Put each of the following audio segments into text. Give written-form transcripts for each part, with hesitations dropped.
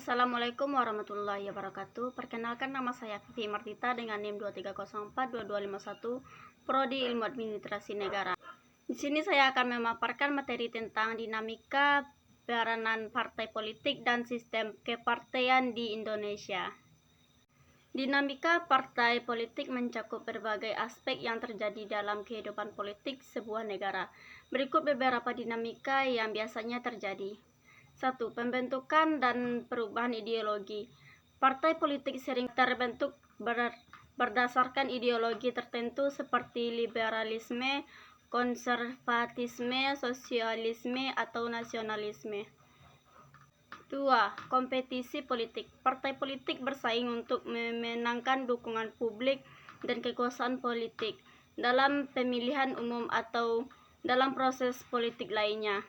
Assalamualaikum warahmatullahi wabarakatuh. Perkenalkan, nama saya Vivi Martita dengan NIM 23042251, Prodi Ilmu Administrasi Negara. Di sini saya akan memaparkan materi tentang dinamika peranan partai politik dan sistem kepartaian di Indonesia. Dinamika partai politik mencakup berbagai aspek yang terjadi dalam kehidupan politik sebuah negara. Berikut beberapa dinamika yang biasanya terjadi. 1. Pembentukan dan perubahan ideologi. Partai politik sering terbentuk berdasarkan ideologi tertentu seperti liberalisme, konservatisme, sosialisme, atau nasionalisme. 2. Kompetisi politik. Partai politik bersaing untuk memenangkan dukungan publik dan kekuasaan politik dalam pemilihan umum atau dalam proses politik lainnya.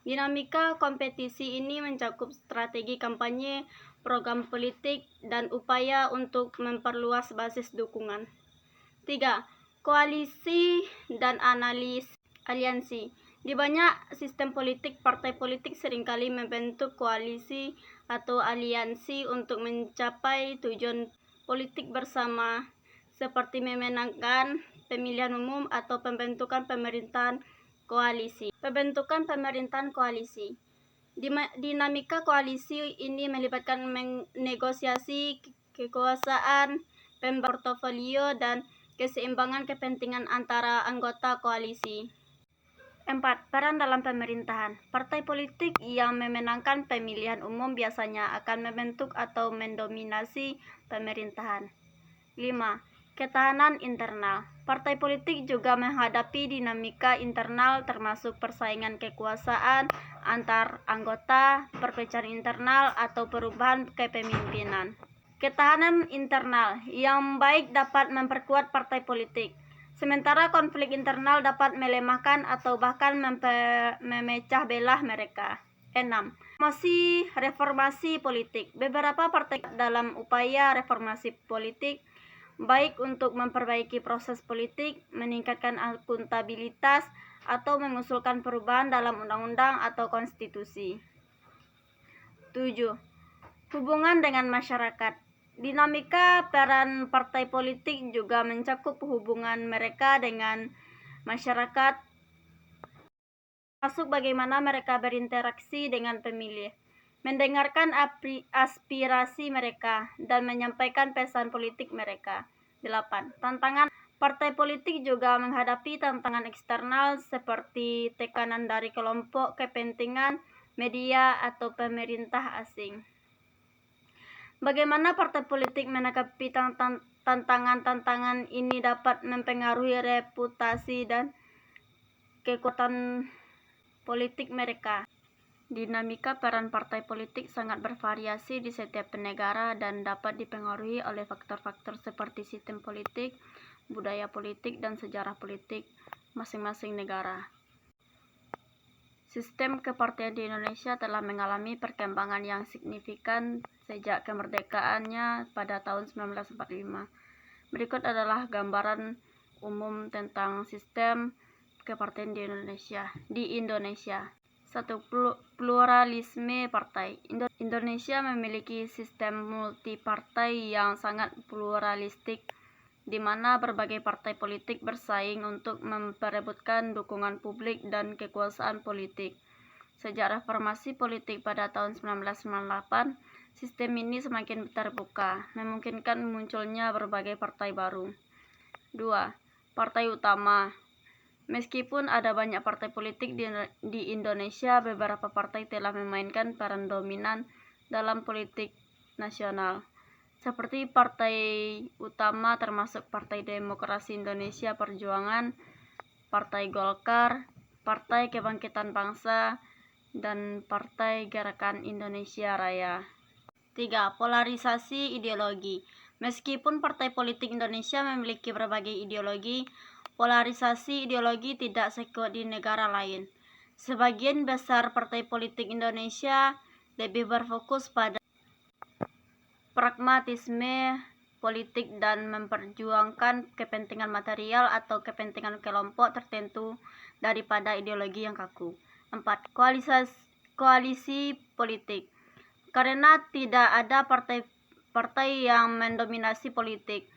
Dinamika kompetisi ini mencakup strategi kampanye, program politik, dan upaya untuk memperluas basis dukungan. 3. Koalisi dan aliansi. Di banyak sistem politik, partai politik seringkali membentuk koalisi atau aliansi untuk mencapai tujuan politik bersama, seperti memenangkan pemilihan umum atau pembentukan pemerintahan koalisi. Pembentukan pemerintahan koalisi. Dinamika koalisi ini melibatkan negosiasi kekuasaan, portofolio, dan keseimbangan kepentingan antara anggota koalisi. 4. Peran dalam pemerintahan. Partai politik yang memenangkan pemilihan umum biasanya akan membentuk atau mendominasi pemerintahan. 5. Ketahanan internal. Partai politik juga menghadapi dinamika internal termasuk persaingan kekuasaan antar anggota, perpecahan internal, atau perubahan kepemimpinan. Ketahanan internal yang baik dapat memperkuat partai politik, sementara konflik internal dapat melemahkan atau bahkan memecah belah mereka. 6. Reformasi politik. Beberapa partai dalam upaya reformasi politik, baik untuk memperbaiki proses politik, meningkatkan akuntabilitas, atau mengusulkan perubahan dalam undang-undang atau konstitusi. 7. Hubungan dengan masyarakat. Dinamika peran partai politik juga mencakup hubungan mereka dengan masyarakat, termasuk bagaimana mereka berinteraksi dengan pemilih, mendengarkan aspirasi mereka, dan menyampaikan pesan politik mereka. 8. Tantangan. Partai politik juga menghadapi tantangan eksternal seperti tekanan dari kelompok kepentingan, media, atau pemerintah asing. Bagaimana partai politik menanggapi tantangan-tantangan ini dapat mempengaruhi reputasi dan kekuatan politik mereka. Dinamika peran partai politik sangat bervariasi di setiap negara dan dapat dipengaruhi oleh faktor-faktor seperti sistem politik, budaya politik, dan sejarah politik masing-masing negara. Sistem kepartaian di Indonesia telah mengalami perkembangan yang signifikan sejak kemerdekaannya pada tahun 1945. Berikut adalah gambaran umum tentang sistem kepartaian di Indonesia. 1. Pluralisme partai. Indonesia memiliki sistem multipartai yang sangat pluralistik, di mana berbagai partai politik bersaing untuk memperebutkan dukungan publik dan kekuasaan politik. Sejak reformasi politik pada tahun 1998, sistem ini semakin terbuka, memungkinkan munculnya berbagai partai baru. 2. Partai utama. Meskipun ada banyak partai politik di Indonesia, beberapa partai telah memainkan peran dominan dalam politik nasional. Seperti partai utama termasuk Partai Demokrasi Indonesia Perjuangan, Partai Golkar, Partai Kebangkitan Bangsa, dan Partai Gerakan Indonesia Raya. 3. Polarisasi ideologi. Meskipun partai politik Indonesia memiliki berbagai ideologi, polarisasi ideologi tidak sekuat di negara lain. Sebagian besar partai politik Indonesia lebih berfokus pada pragmatisme politik dan memperjuangkan kepentingan material atau kepentingan kelompok tertentu daripada ideologi yang kaku. 4. Koalisi politik. karena tidak ada partai yang mendominasi politik.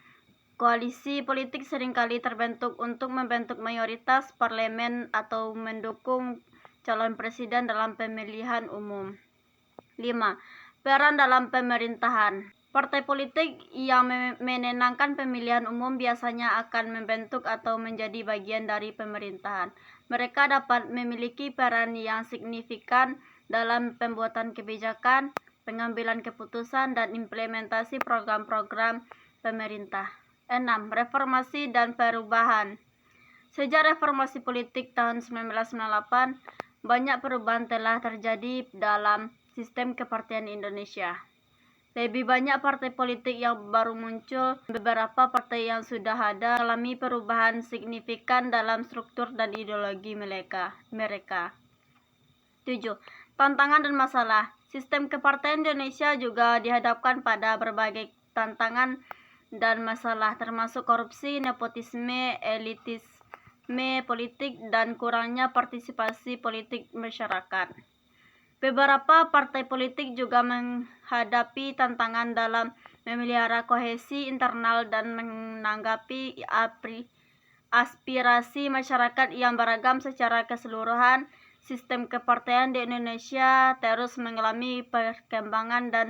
Koalisi politik seringkali terbentuk untuk membentuk mayoritas parlemen atau mendukung calon presiden dalam pemilihan umum. 5. Peran dalam pemerintahan. Partai politik yang menenangkan pemilihan umum biasanya akan membentuk atau menjadi bagian dari pemerintahan. Mereka dapat memiliki peran yang signifikan dalam pembuatan kebijakan, pengambilan keputusan, dan implementasi program-program pemerintah. 6. Reformasi dan perubahan. Sejak reformasi politik tahun 1998, banyak perubahan telah terjadi dalam sistem kepartian Indonesia. Lebih banyak partai politik yang baru muncul, beberapa partai yang sudah ada mengalami perubahan signifikan dalam struktur dan ideologi mereka. 7. Tantangan dan masalah. Sistem kepartian Indonesia juga dihadapkan pada berbagai tantangan dan masalah, termasuk korupsi, nepotisme, elitisme politik, dan kurangnya partisipasi politik masyarakat. Beberapa partai politik juga menghadapi tantangan dalam memelihara kohesi internal dan menanggapi aspirasi masyarakat yang beragam. Secara keseluruhan, sistem kepartian di Indonesia terus mengalami perkembangan dan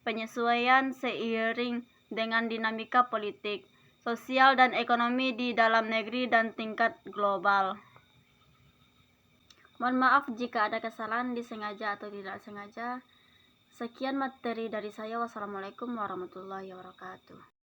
penyesuaian seiring dengan dinamika politik, sosial, dan ekonomi di dalam negeri dan tingkat global. Mohon maaf jika ada kesalahan disengaja atau tidak sengaja. Sekian materi dari saya. Wassalamualaikum warahmatullahi wabarakatuh.